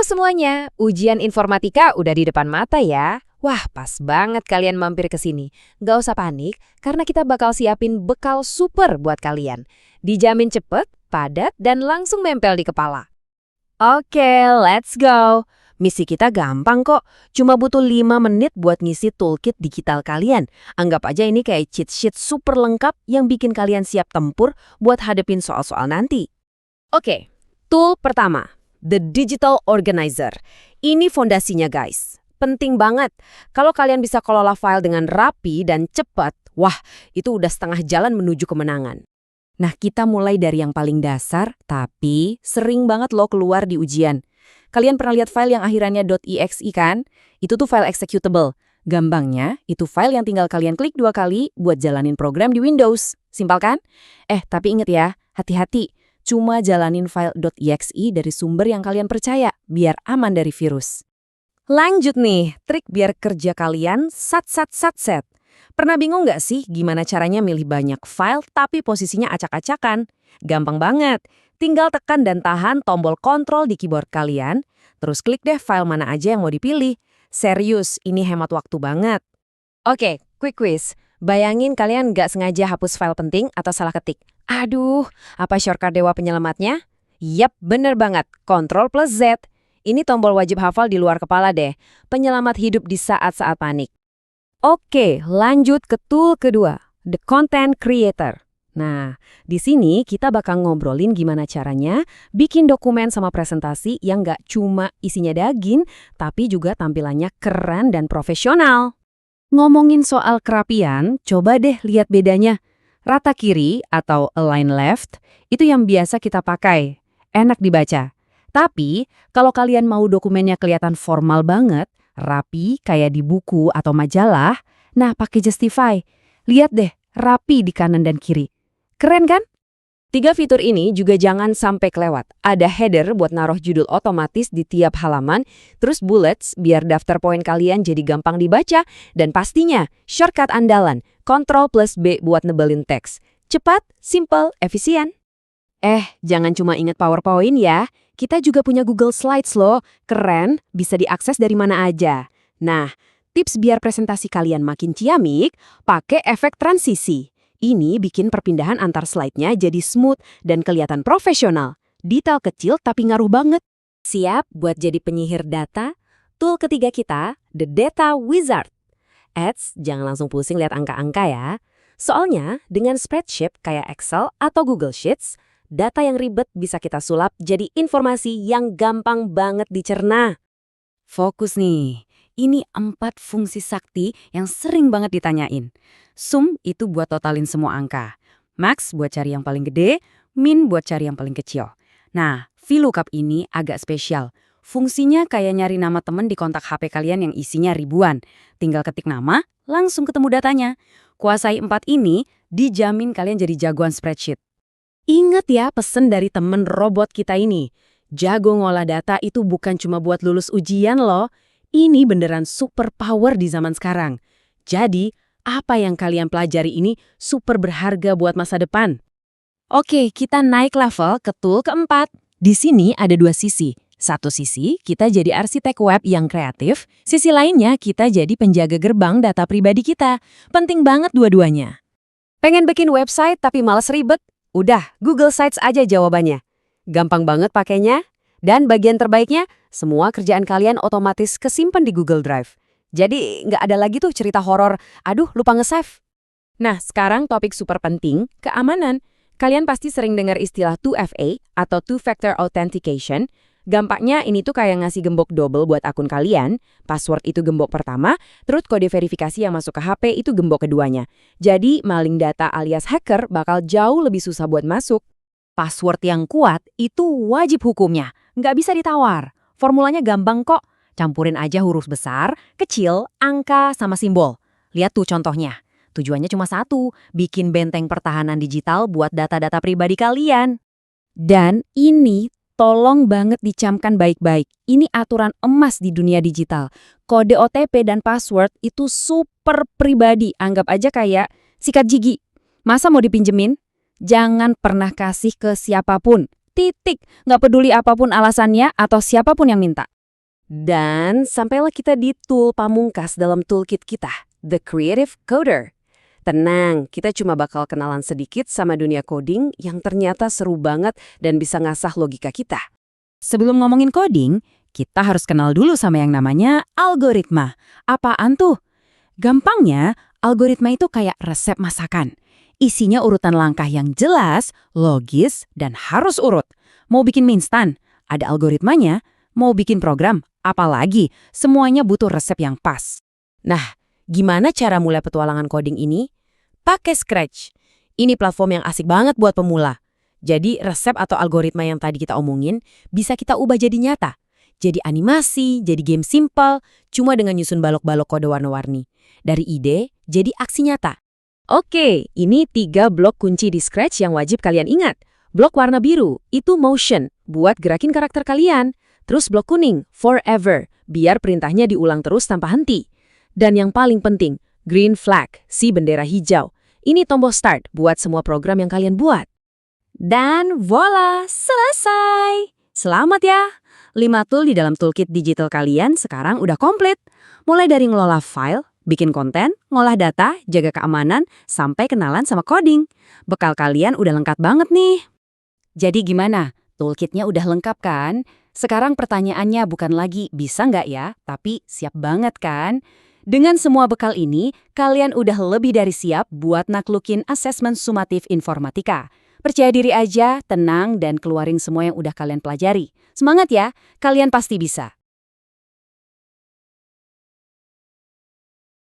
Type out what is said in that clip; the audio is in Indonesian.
semuanya, ujian informatika udah di depan mata ya. Wah, pas banget kalian mampir ke sini. Nggak usah panik, karena kita bakal siapin bekal super buat kalian. Dijamin cepet, padat, dan langsung nempel di kepala. Oke, let's go. Misi kita gampang kok, cuma butuh 5 menit buat ngisi toolkit digital kalian. Anggap aja ini kayak cheat sheet super lengkap yang bikin kalian siap tempur buat hadepin soal-soal nanti. Oke, tool pertama, The Digital Organizer. Ini fondasinya guys. Penting banget. Kalau kalian bisa kelola file dengan rapi dan cepat, wah, itu udah setengah jalan menuju kemenangan. Nah, kita mulai dari yang paling dasar, tapi sering banget loh keluar di ujian. Kalian pernah lihat file yang akhirannya .exe kan? Itu tuh file executable. Gampangnya, itu file yang tinggal kalian klik 2 kali buat jalanin program di Windows. Simpel kan? Tapi inget ya, hati-hati. Cuma jalanin file .exe dari sumber yang kalian percaya, biar aman dari virus. Lanjut nih, trik biar kerja kalian sat. Pernah bingung nggak sih gimana caranya milih banyak file tapi posisinya acak-acakan? Gampang banget. Tinggal tekan dan tahan tombol kontrol di keyboard kalian, terus klik deh file mana aja yang mau dipilih. Serius, ini hemat waktu banget. Oke, quick quiz. Bayangin kalian nggak sengaja hapus file penting atau salah ketik. Aduh, apa shortcut dewa penyelamatnya? Yap, bener banget. Ctrl+Z. Ini tombol wajib hafal di luar kepala deh. Penyelamat hidup di saat-saat panik. Oke, lanjut ke tool kedua, The Content Creator. Nah, di sini kita bakal ngobrolin gimana caranya bikin dokumen sama presentasi yang nggak cuma isinya daging, tapi juga tampilannya keren dan profesional. Ngomongin soal kerapian, coba deh lihat bedanya. Rata kiri atau align left, itu yang biasa kita pakai. Enak dibaca. Tapi, kalau kalian mau dokumennya kelihatan formal banget, rapi kayak di buku atau majalah, nah pakai Justify. Lihat deh, rapi di kanan dan kiri. Keren kan? 3 fitur ini juga jangan sampai kelewat. Ada header buat naruh judul otomatis di tiap halaman, terus bullets biar daftar poin kalian jadi gampang dibaca, dan pastinya shortcut andalan, Ctrl+B buat nebelin teks. Cepat, simple, efisien. Jangan cuma ingat PowerPoint ya. Kita juga punya Google Slides loh. Keren, bisa diakses dari mana aja. Nah, tips biar presentasi kalian makin ciamik, pakai efek transisi. Ini bikin perpindahan antar slide-nya jadi smooth dan kelihatan profesional. Detail kecil tapi ngaruh banget. Siap buat jadi penyihir data? Tool ketiga kita, The Data Wizard. Jangan langsung pusing lihat angka-angka ya. Soalnya, dengan spreadsheet kayak Excel atau Google Sheets, data yang ribet bisa kita sulap jadi informasi yang gampang banget dicerna. Fokus nih. Ini 4 fungsi sakti yang sering banget ditanyain. Sum itu buat totalin semua angka. Max buat cari yang paling gede, min buat cari yang paling kecil. Nah, VLOOKUP ini agak spesial. Fungsinya kayak nyari nama temen di kontak HP kalian yang isinya ribuan. Tinggal ketik nama, langsung ketemu datanya. Kuasai 4 ini, dijamin kalian jadi jagoan spreadsheet. Ingat ya pesan dari temen robot kita ini. Jago ngolah data itu bukan cuma buat lulus ujian loh. Ini beneran super power di zaman sekarang. Jadi, apa yang kalian pelajari ini super berharga buat masa depan. Oke, kita naik level ke tool keempat. Di sini ada 2 sisi. Satu sisi, kita jadi arsitek web yang kreatif. Sisi lainnya, kita jadi penjaga gerbang data pribadi kita. Penting banget dua-duanya. Pengen bikin website tapi males ribet? Udah, Google Sites aja jawabannya. Gampang banget pakainya. Dan bagian terbaiknya, semua kerjaan kalian otomatis kesimpan di Google Drive. Jadi nggak ada lagi tuh cerita horor, aduh lupa nge-save. Nah, sekarang topik super penting, keamanan. Kalian pasti sering dengar istilah 2FA atau Two-Factor Authentication. Gampangnya ini tuh kayak ngasih gembok double buat akun kalian. Password itu gembok pertama, terus kode verifikasi yang masuk ke HP itu gembok keduanya. Jadi maling data alias hacker bakal jauh lebih susah buat masuk. Password yang kuat itu wajib hukumnya, nggak bisa ditawar. Formulanya gampang kok, campurin aja huruf besar, kecil, angka, sama simbol. Lihat tuh contohnya. Tujuannya cuma satu, bikin benteng pertahanan digital buat data-data pribadi kalian. Dan ini tolong banget dicamkan baik-baik. Ini aturan emas di dunia digital. Kode OTP dan password itu super pribadi, anggap aja kayak sikat gigi. Masa mau dipinjemin? Jangan pernah kasih ke siapapun. Titik. Nggak peduli apapun alasannya atau siapapun yang minta. Dan sampailah kita di tool pamungkas dalam toolkit kita, The Creative Coder. Tenang, kita cuma bakal kenalan sedikit sama dunia coding yang ternyata seru banget dan bisa ngasah logika kita. Sebelum ngomongin coding, kita harus kenal dulu sama yang namanya algoritma. Apaan tuh? Gampangnya, algoritma itu kayak resep masakan. Isinya urutan langkah yang jelas, logis, dan harus urut. Mau bikin mie instan, ada algoritmanya. Mau bikin program, apalagi, semuanya butuh resep yang pas. Nah, gimana cara mulai petualangan coding ini? Pakai Scratch. Ini platform yang asik banget buat pemula. Jadi resep atau algoritma yang tadi kita omongin bisa kita ubah jadi nyata. Jadi animasi, jadi game simple, cuma dengan nyusun balok-balok kode warna-warni. Dari ide, jadi aksi nyata. Oke, ini 3 blok kunci di Scratch yang wajib kalian ingat. Blok warna biru, itu motion, buat gerakin karakter kalian. Terus blok kuning, forever, biar perintahnya diulang terus tanpa henti. Dan yang paling penting, green flag, si bendera hijau. Ini tombol start buat semua program yang kalian buat. Dan voila, selesai! Selamat ya! 5 tool di dalam toolkit digital kalian sekarang udah komplit. Mulai dari ngelola file, bikin konten, ngolah data, jaga keamanan, sampai kenalan sama coding. Bekal kalian udah lengkap banget nih. Jadi gimana? Toolkitnya udah lengkap kan? Sekarang pertanyaannya bukan lagi bisa nggak ya, tapi siap banget kan? Dengan semua bekal ini, kalian udah lebih dari siap buat naklukin asesmen sumatif informatika. Percaya diri aja, tenang, dan keluarin semua yang udah kalian pelajari. Semangat ya, kalian pasti bisa.